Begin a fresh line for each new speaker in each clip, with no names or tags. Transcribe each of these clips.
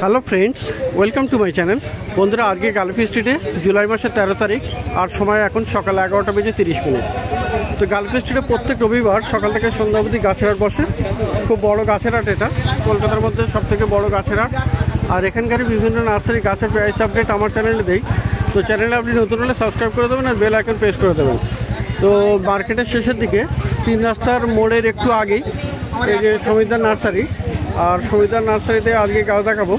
Hello friends, welcome to my channel. বন্ধুরা, আজকে গালফি স্ট্রিটে জুলাই মাসের 13 তারিখ আর সময় এখন সকাল 11টা বেজে 30 মিনিট। তো গালফি স্ট্রিটে প্রত্যেক রবিবার সকাল থেকে সন্ধ্যা অবধি গাছের হাট বসে। খুব বড় গাছের হাট এটা, কলকাতার মধ্যে সবথেকে বড় গাছের হাট। আর এখানকার বিভিন্ন নার্সারি গাছের প্রাইস আপডেট আমার চ্যানেলে দেই। তো চ্যানেলে আপনি নতুন হলে সাবস্ক্রাইব করে দেবেন আর বেল আইকন প্রেস করে দেবেন। তো মার্কেটের শেষের দিকে 3 রাস্তার মোড়ের একটু আগেই এই যে সমিতার নার্সারি, আর সমিতার নার্সারিতে আজকে গাছ দেখাবো।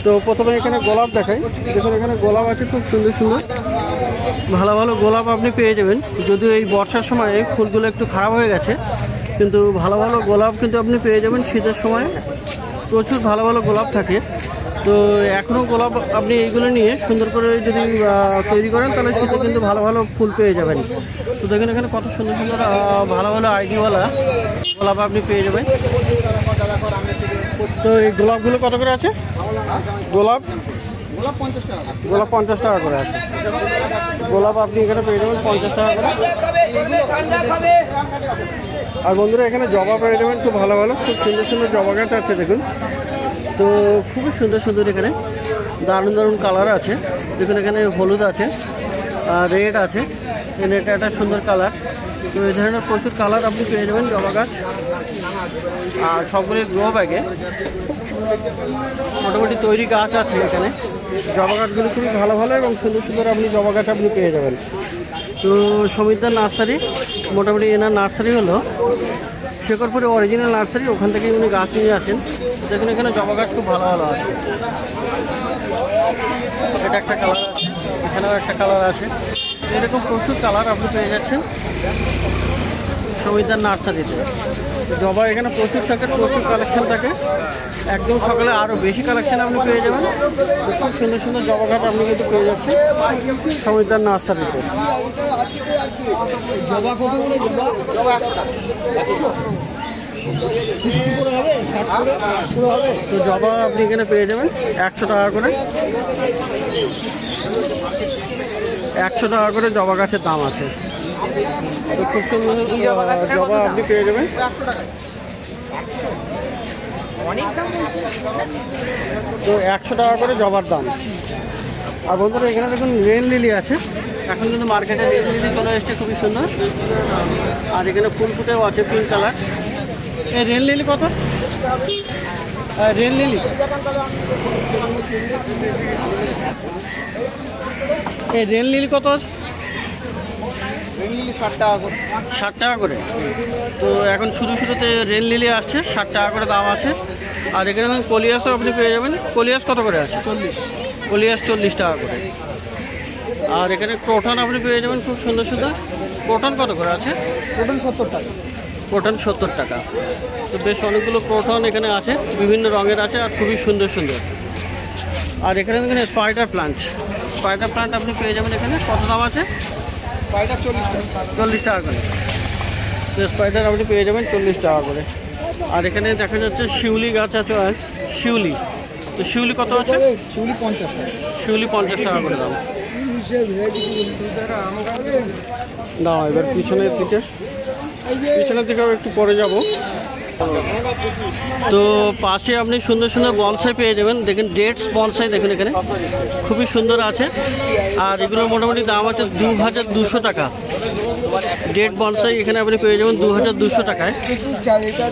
তো প্রথমে এখানে গোলাপ দেখাই। দেখুন এখানে গোলাপ আছে, খুব সুন্দর সুন্দর ভালো ভালো গোলাপ আপনি পেয়ে যাবেন। যদিও এই বর্ষার সময় ফুলগুলো একটু খারাপ হয়ে গেছে, কিন্তু ভালো ভালো গোলাপ কিন্তু আপনি পেয়ে যাবেন। শীতের সময় প্রচুর ভালো ভালো গোলাপ থাকে। তো এখনও গোলাপ আপনি এইগুলো নিয়ে সুন্দর করে যদি তৈরি করেন তাহলে শীতে কিন্তু ভালো ভালো ফুল পেয়ে যাবেন। তো দেখুন এখানে কত সুন্দর সুন্দর ভালো ভালো আইডিওয়ালা গোলাপ আপনি পেয়ে যাবেন। তো এই গোলাপগুলো কত করে আছে? গোলাপ 50 টাকা করে আছে। গোলাপ আপনি এখানে পেয়ে যাবেন 50 টাকা করে। আর বন্ধুরা, এখানে জবা পেয়ে যাবেন খুব ভালো ভালো, খুব সুন্দর সুন্দর জবা গাছ আছে দেখুন। তো খুবই সুন্দর সুন্দর এখানে দারুণ দারুণ কালার আছে। দেখুন এখানে হলুদ আছে, রেড আছে, এটা একটা সুন্দর কালার। তো এই ধরনের প্রচুর কালার আপনি পেয়ে যাবেন জবা গাছ। আর সবগুলি গ্রো ব্যাগে মোটামুটি তৈরি গাছ আছে এখানে। জবা গাছগুলো খুবই ভালো ভালো এবং সুন্দর সুন্দর আপনি জবা গাছ আপনি পেয়ে যাবেন। তো সমিতার নার্সারি, মোটামুটি এনার নার্সারি হলো শেখরপুরে অরিজিনাল নার্সারি, ওখান থেকে উনি গাছ নিয়ে আসেন। দেখুন এখানে জবা গাছ খুব ভালো ভালো আছে। এটা একটা কালার আছে, এখানেও একটা কালার আছে। এরকম প্রচুর কালার আপনি পেয়ে যাচ্ছেন সমিতার নার্সারিতে। জবা এখানে প্রচুর থাকে, প্রচুর কালেকশন থাকে। একদম সকালে আরও বেশি কালেকশন আপনি পেয়ে যাবেন। খুব সুন্দর সুন্দর জবা গাছ আপনি কিন্তু পেয়ে যাচ্ছেন সমিতার নার্সারিতে। তো জবা আপনি এখানে পেয়ে যাবেন 100 টাকা করে। 100 টাকা করে জবা গাছের দাম আছে। তো খুব সুন্দর জবা আপনি পেয়ে যাবেন। তো 100 টাকা করে জবার দাম। আর বন্ধুরা, এখানে দেখুন রেন লিলি আছে। এখন কিন্তু মার্কেটে রেন লিলি চলে এসছে, খুবই সুন্দর। আর এখানে ফুল ফুটেও আছে পিঙ্ক কালার। এই রেন লিলি কত? রেন লিলি এই রেন লিলি কত আছে? 60 টাকা করে। তো এখন শুরুতে রেন লিলি আসছে, 60 টাকা করে দাম আছে। আর এখানে কলিয়াসও আপনি পেয়ে যাবেন। কলিয়াস কত করে আছে? 40। কলিয়াস 40 টাকা করে। আর এখানে ক্রোটন আপনি পেয়ে যাবেন খুব সুন্দর সুন্দর। ক্রোটন কত করে আছে? ক্রোটন 70 টাকা। ক্রোটন 70 টাকা। তো বেশ অনেকগুলো ক্রোটন এখানে আছে, বিভিন্ন রঙের আছে আর খুবই সুন্দর সুন্দর। আর এখানে দেখেন স্পাইডার প্লান্ট আপনি পেয়ে যাবেন এখানে। কত দাম আছে? স্পাইডার 40 টাকা করে। তো স্পাইডার আপনি পেয়ে যাবেন 40 টাকা করে। আর এখানে দেখা যাচ্ছে শিউলি গাছ আছে, শিউলি। তো শিউলি কত আছে? শিউলি 50 টাকা। শিউলি 50 টাকা করে দাম। দাও এবার পিছনের দিকেও একটু পরে যাব। তো পাশে আপনি সুন্দর সুন্দর বনসাই পেয়ে যাবেন। দেখেন ডেটস বনসাই, দেখুন এখানে খুবই সুন্দর আছে। আর এগুলোর মোটামুটি দাম আছে 2200 টাকা। ডেট বনসাই এখানে আপনি পেয়ে যাবেন 2200 টাকায়।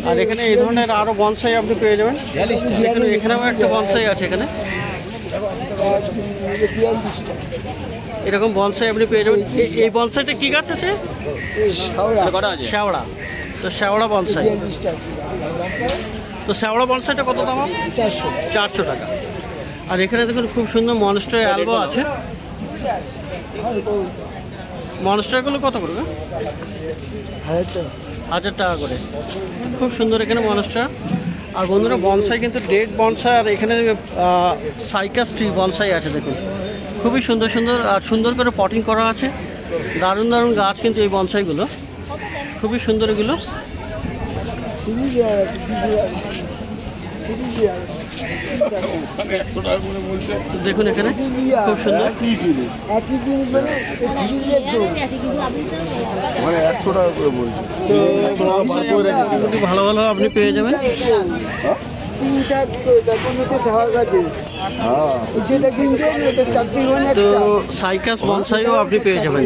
আর এখানে এই ধরনের আরও বনসাই আপনি পেয়ে যাবেন। এখানেও একটা বনসাই আছে। এখানে এরকম বনসাই আপনি পেয়ে যাবেন। এই বনসাইটা কি গাছ আছে? শ্যাওড়া। তো শ্যাওড়া বনসাই। তো শ্যাওড়া বনসাইটা কত দাম? 400 টাকা। আর এখানে দেখুন খুব সুন্দর মনস্টার অ্যালবো আছে। মনস্টারগুলো কত করে? 1000 টাকা করে। খুব সুন্দর এখানে মনস্টার। আর বন্ধুরা, বনসাই কিন্তু ডেট বনসাই আর এখানে সাইকাস ট্রি বনসাই আছে। দেখুন খুবই সুন্দর সুন্দর আর সুন্দর করে পটিং করা আছে। দারুণ দারুণ গাছ কিন্তু এই বনসাইগুলো, খুবই সুন্দর এগুলো। দেখুন এখানে খুব সুন্দর। ভালো ভালো আপনি পেয়ে যাবেন। তো সাইকাস বনসাইও আপনি পেয়ে যাবেন।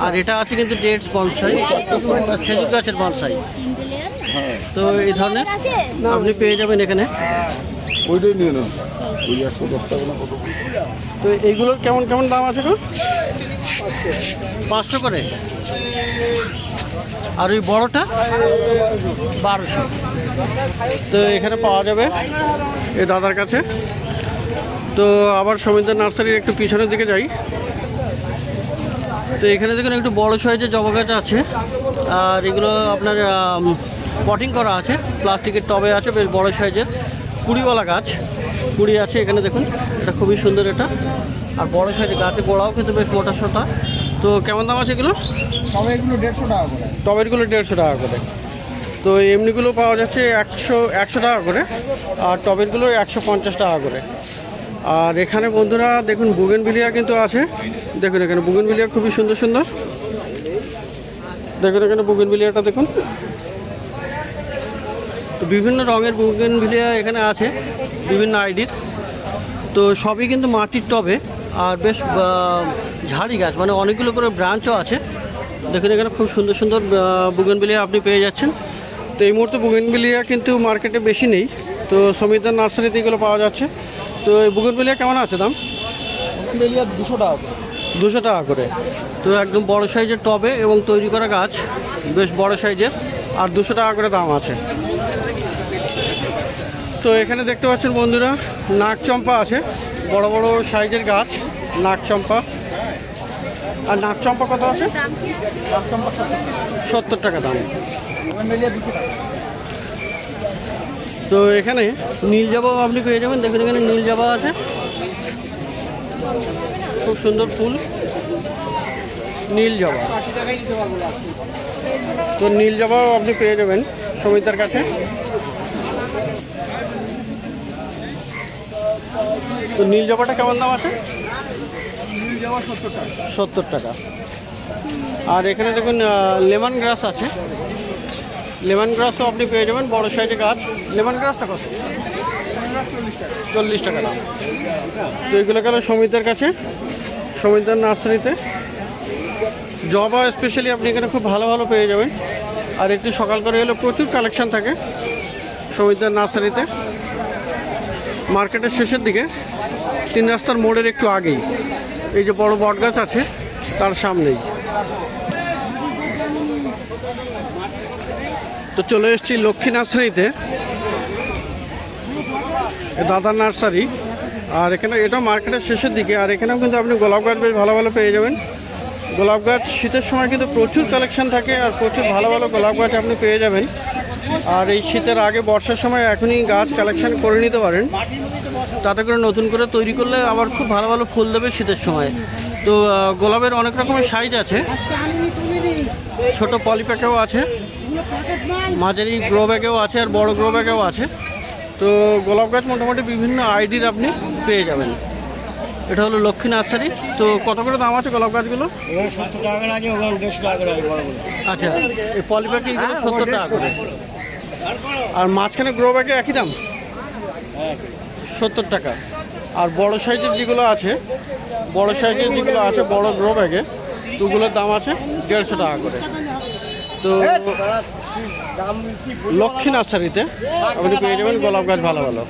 আর এটা আছে কিন্তু ডেটস বনসাই, খেজুর গাছের বনসাই। তো এই ধরনের আপনি পেয়ে যাবেন এখানে। তো এইগুলোর কেমন কেমন দাম আছে গো? 500 করে। আর ওই বড়টা 1200। তো এখানে পাওয়া যাবে এই দাদার কাছে। তো আবার সমীন্দ্র নার্সারির একটু পিছনের দিকে যাই। তো এখানে দেখুন একটু বড় সাইজের জবা গাছ আছে। আর এগুলো আপনার পটিং করা আছে, প্লাস্টিকের টবে আছে, বেশ বড় সাইজের কুড়িওয়ালা গাছ। কুড়ি আছে এখানে দেখুন, এটা খুবই সুন্দর এটা। আর বড় সাইজের গাছের গোড়াও কিন্তু বেশ মোটা সোটা। তো কেমন দাম আছে এগুলো?
টবেগুলো 150 টাকা করে।
টবেরগুলো 150 টাকা করে। তো এমনিগুলো পাওয়া যাচ্ছে 100 টাকা করে, আর টবেরগুলো 150 টাকা করে। আর এখানে বন্ধুরা দেখুন বুগেনভিলিয়া কিন্তু আছে। দেখুন এখানে বুগেনভিলিয়া খুবই সুন্দর সুন্দর। দেখুন এখানে বুগেনভিলিয়াটা দেখুন। তো বিভিন্ন রঙের বুগেনভিলিয়া এখানে আছে, বিভিন্ন আইডির। তো সবই কিন্তু মাটির টবে, আর বেশ ঝাড়ি গাছ, মানে অনেকগুলো করে ব্রাঞ্চও আছে। দেখুন এখানে খুব সুন্দর সুন্দর বুগেনভিলিয়া আপনি পেয়ে যাচ্ছেন। তো এই মুহূর্তে বুগেনভিলিয়া কিন্তু মার্কেটে বেশি নেই, তো সমীরদার নার্সারিতে এগুলো পাওয়া যাচ্ছে। তো এই বুগেনভিলিয়া কেমন আছে দাম?
বুগেনভিলিয়া 200 টাকা করে।
200 টাকা করে। তো একদম বড় সাইজের টবে এবং তৈরি করা গাছ, বেশ বড় সাইজের, আর 200 টাকা করে দাম আছে। তো এখানে দেখতে পাচ্ছেন বন্ধুরা নাক চম্পা আছে, বড় বড় সাইজের গাছ নাক চম্পা। আর নাক চম্পা কত আছে? 70 টাকা দাম। তো এখানে নীল জবাও আপনি পেয়ে যাবেন। দেখুন এখানে নীল জবা আছে, খুব সুন্দর ফুল নীল জবা। তো নীল জবাও আপনি পেয়ে যাবেন সমিতার কাছে। তো নীল জবাটা কেমন দাম আছে?
নীল জবা 70 টাকা।
70 টাকা। আর এখানে দেখুন লেমন গ্রাস আছে, লেমন গ্রাসও আপনি পেয়ে যাবেন, বড় সাইজের গাছ। লেমন গ্রাসটা কত? 40 টাকা দাম। তো এগুলো গেল সমিতার কাছে, সমিতার নার্সারিতে। জবা স্পেশালি আপনি এখানে খুব ভালো ভালো পেয়ে যাবেন। আর একটু সকাল করে এলে প্রচুর কালেকশন থাকে সমিতার নার্সারিতে। মার্কেটের শেষের দিকে 3 রাস্তার মোড়ের একটু আগেই এই যে বড় বট গাছ আছে তার সামনেই। তো চলে এসেছি লক্ষ্মী নার্সারিতে, দাদার নার্সারি। আর এখানে এটা মার্কেটের শেষের দিকে। আর এখানেও কিন্তু আপনি গোলাপ গাছ বেশ ভালো ভালো পেয়ে যাবেন। গোলাপ গাছ শীতের সময় কিন্তু প্রচুর কালেকশন থাকে, আর প্রচুর ভালো ভালো গোলাপ গাছ আপনি পেয়ে যাবেন। আর এই শীতের আগে বর্ষার সময় এখনই গাছ কালেকশন করে নিতে পারেন, তাতে করে নতুন করে তৈরি করলে আবার খুব ভালো ভালো ফুল দেবে শীতের সময়। তো গোলাপের অনেক রকমের সাইজ আছে, ছোট পলিপ্যাকেও আছে, মাঝারি গ্রো ব্যাগেও আছে, আর বড় গ্রো ব্যাগেও আছে। তো গোলাপ গাছ মোটামুটি বিভিন্ন আইডির আপনি পেয়ে যাবেন। এটা হলো লক্ষ্মী নার্সারি। তো কত করে দাম আছে গোলাপ গাছগুলো?
70 টাকা করে আছে, 150 টাকা করে আছে।
আচ্ছা, এই পলিপ্যাকে এগুলো 70 টাকা করে। আর মাঝখানে গ্রো ব্যাগে একই দাম 70 টাকা। আর বড় সাইজের যেগুলো আছে, বড় সাইজের যেগুলো আছে বড় গ্রো ব্যাগে, ওগুলোর দাম আছে 150 টাকা করে। তো লক্ষ্মী নার্সারিতে আপনি পেয়ে যাবেন গোলাপ গাছ ভালো ভালো।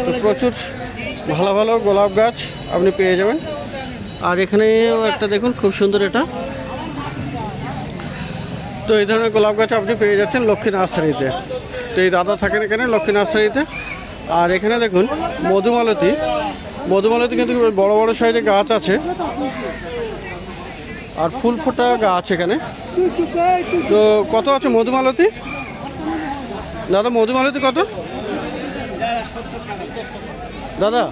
তো প্রচুর ভালো ভালো গোলাপ গাছ আপনি পেয়ে যাবেন। আর এখানেও একটা দেখুন খুব সুন্দর এটা। তো এই ধরনের গোলাপ গাছ আপনি পেয়ে যাচ্ছেন লক্ষ্মী নার্সারিতে। তো এই দাদা থাকেন এখানে লক্ষ্মী নার্সারিতে। আর এখানে দেখুন মধুমালতী, মধুমালতী কিন্তু বড় বড় সাইজের গাছ আছে, আর ফুল ফোটা গাছ এখানে। তো কত আছে মধুমালতী দাদা? মধুমালতী কত দাদা?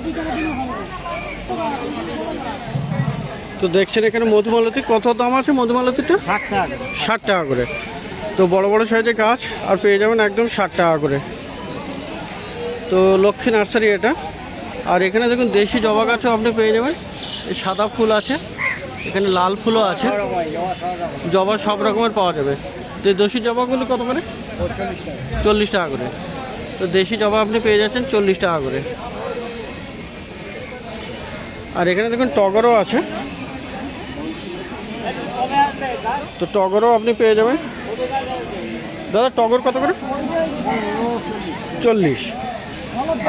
তো দেখছেন এখানে মধুমালতী কত দাম আছে? মধুমালতীটা 60 টাকা করে। তো বড় বড় সাইজের গাছ আর পেয়ে যাবেন একদম 60 টাকা করে। তো লক্ষ্মী নার্সারি এটা। আর এখানে দেখুন দেশি জবা গাছও আপনি পেয়ে যাবেন। এই সাদা ফুল আছে, এখানে লাল ফুলও আছে, জবা সব রকমের পাওয়া যাবে। তো দেশি জবাগুলো কত করে? 40 টাকা করে। তো দেশি জবা আপনি পেয়ে যাচ্ছেন 40 টাকা করে। আর এখানে দেখুন টগরও আছে, তো টগরও আপনি পেয়ে যাবেন। দাদা টগর কত করে? 40।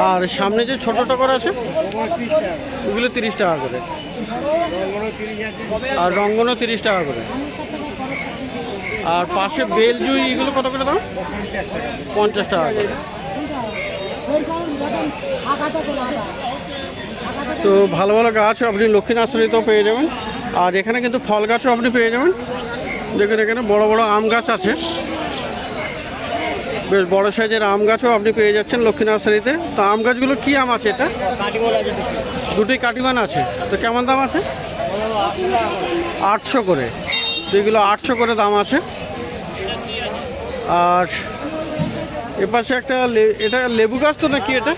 আর সামনে যে ছোট টগর আছে ওগুলো 30 টাকা করে, আর রঙ্গনও 30 টাকা করে। আর পাশে বেলজুই এগুলো কত করে দাম? 50 টাকা করে। তো ভালো ভালো গাছ আপনি লক্ষ্মী নার্সারিতেও পেয়ে যাবেন। আর এখানে কিন্তু ফল গাছও আপনি পেয়ে যাবেন। দেখুন এখানে বড় বড় আম গাছ আছে, বেশ বড় সাইজের আম গাছও আপনি পেয়ে যাচ্ছেন লক্ষ্মী নার্সারিতে। তো আম গাছগুলো কি আম আছে? এটা দুটোই কাটিমান আছে। তো কেমন দাম আছে? 800 করে। তো এগুলো 800 করে দাম আছে। আর এপাশে একটা এটা লেবু গাছ তো নাকি? এটা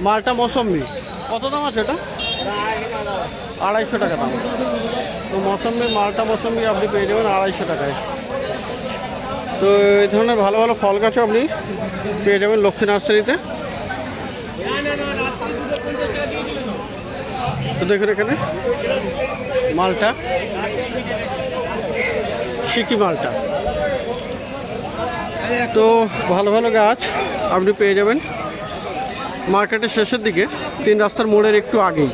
মালটা মৌসম্বি, কত দাম আছে এটা? 250 টাকা দাম। তো মৌসম্বি, মালটা মৌসম্বি আপনি পেয়ে যাবেন 250 টাকায়। তো এই ধরনের ভালো ভালো ফল গাছও আপনি পেয়ে যাবেন লক্ষ্মী নার্সারিতে। তো দেখুন এখানে মালটা, সিকি মালটা। তো ভালো ভালো গাছ আপনি পেয়ে যাবেন মার্কেটের শেষের দিকে, 3 রাস্তার মোড়ের একটু আগেই।